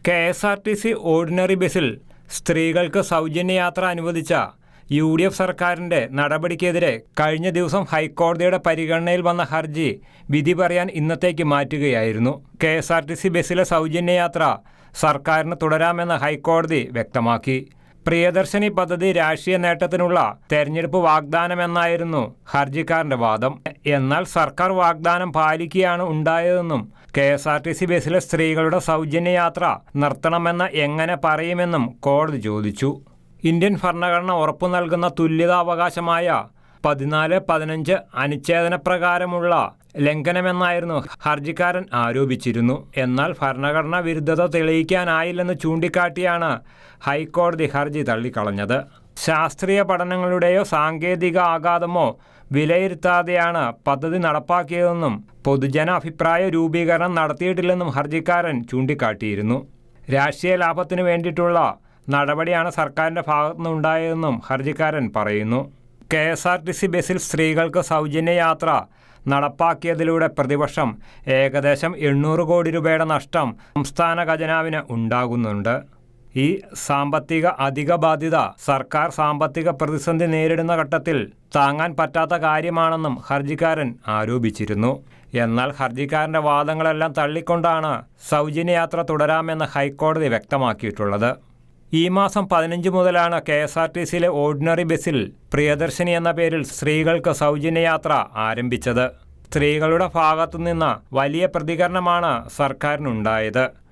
KSRTC ordinary ബസ്സിൽ സ്ത്രീകൾക്ക് സൗജന്യയാത്ര അനുവദിച്ച UDF സർക്കാരിൻ്റെ നടപടിക്കെതിരെ കഴിഞ്ഞ ദിവസം ഹൈക്കോടതിയുടെ പരിഗണനയിൽ വന്ന ഹർജി വിധി പറയാൻ ഇന്നത്തേക്ക് മാറ്റുകയായിരുന്നു. കെ.എസ്.ആർ.ടി.സി ബസ്സിലെ സൗജന്യയാത്ര സർക്കാരിന് തുടരാമെന്ന് ഹൈക്കോടതി വ്യക്തമാക്കി. പ്രിയദർശിനി പദ്ധതി രാഷ്ട്രീയ നേട്ടത്തിനുള്ള തെരഞ്ഞെടുപ്പ് വാഗ്ദാനമെന്നായിരുന്നു ഹർജിക്കാരൻ്റെ വാദം. എന്നാൽ സർക്കാർ വാഗ്ദാനം പാലിക്കുകയാണ് ഉണ്ടായതെന്നും കെ.എസ്.ആർ.ടി.സി ബസ്സിലെ സ്ത്രീകളുടെ സൗജന്യയാത്ര നിർത്തണമെന്ന് എങ്ങനെ പറയുമെന്നും കോടതി ചോദിച്ചു. ഇന്ത്യൻ ഭരണഘടന ഉറപ്പു നൽകുന്ന തുല്യതാവകാശമായ 14-15 അനുച്ഛേദനപ്രകാരമുള്ള ലംഘനമെന്നായിരുന്നു ഹർജിക്കാരൻ ആരോപിച്ചിരുന്നു. എന്നാൽ ഭരണഘടനാ വിരുദ്ധത തെളിയിക്കാനായില്ലെന്ന് ചൂണ്ടിക്കാട്ടിയാണ് ഹൈക്കോടതി ഹർജി തള്ളിക്കളഞ്ഞത്. ശാസ്ത്രീയ പഠനങ്ങളുടെയോ സാങ്കേതിക ആഘാതമോ വിലയിരുത്താതെയാണ് പദ്ധതി നടപ്പാക്കിയതെന്നും പൊതുജന അഭിപ്രായ രൂപീകരണം നടത്തിയിട്ടില്ലെന്നും ഹർജിക്കാരൻ ചൂണ്ടിക്കാട്ടിയിരുന്നു. രാഷ്ട്രീയ ലാഭത്തിനു വേണ്ടിയിട്ടുള്ള നടപടിയാണ് സർക്കാരിൻ്റെ ഭാഗത്തുനിന്നുണ്ടായതെന്നും ഹർജിക്കാരൻ പറയുന്നു. കെ.എസ്.ആർ.ടി.സി ബസ്സിൽ സ്ത്രീകൾക്ക് സൗജന്യയാത്ര നടപ്പാക്കിയതിലൂടെ പ്രതിവർഷം ഏകദേശം 800 കോടി രൂപയുടെ നഷ്ടം സംസ്ഥാന ഖജനാവിന് ഉണ്ടാകുന്നുണ്ട്. ഈ സാമ്പത്തിക അധിക ബാധ്യത സർക്കാർ സാമ്പത്തിക പ്രതിസന്ധി നേരിടുന്ന ഘട്ടത്തിൽ താങ്ങാൻ പറ്റാത്ത കാര്യമാണെന്നും ഹർജിക്കാരൻ ആരോപിച്ചിരുന്നു. എന്നാൽ ഹർജിക്കാരൻ്റെ വാദങ്ങളെല്ലാം തള്ളിക്കൊണ്ടാണ് സൗജന്യയാത്ര തുടരാമെന്ന് ഹൈക്കോടതി വ്യക്തമാക്കിയിട്ടുള്ളത്. ഈ മാസം 15 മുതലാണ് കെ.എസ്.ആർ.ടി.സിയിലെ ഓർഡിനറി ബസ്സിൽ പ്രിയദർശിനി എന്ന പേരിൽ സ്ത്രീകൾക്ക് സൗജന്യയാത്ര ആരംഭിച്ചത്. സ്ത്രീകളുടെ ഭാഗത്തുനിന്ന് വലിയ പ്രതികരണമാണ് സർക്കാരിനുണ്ടായത്.